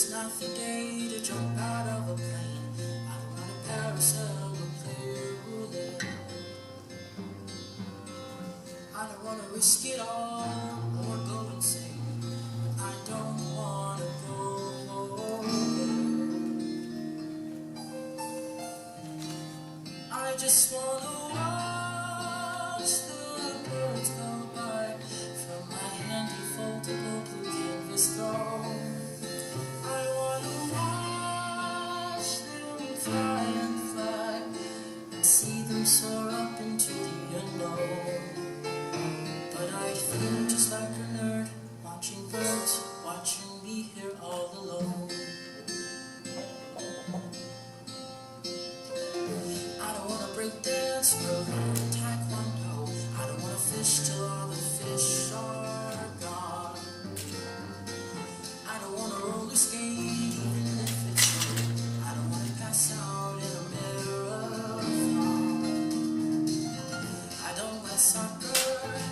It's not the day to jump out of a plane. I don't want a parasail or play. I don't want to risk it all or go insane. I don't want to go there. I just want to watch the birds go by from my handy foldable blue canvas throne. I want to watch them fly and fly and see them soar up into the unknown. But I feel just like a nerd, watching birds, watching me here all alone. I don't want to break dance or learn taekwondo. I don't want to fish till all the fish are gone. I don't want to roller skate even if it's short. I don't want to pass out in a marathon. I don't like soccer,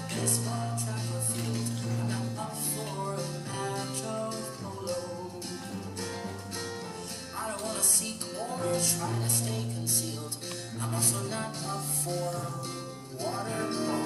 baseball, track or field. I'm not up for a match of polo. I don't want to seek or try to stay concealed. I'm also not up for water polo.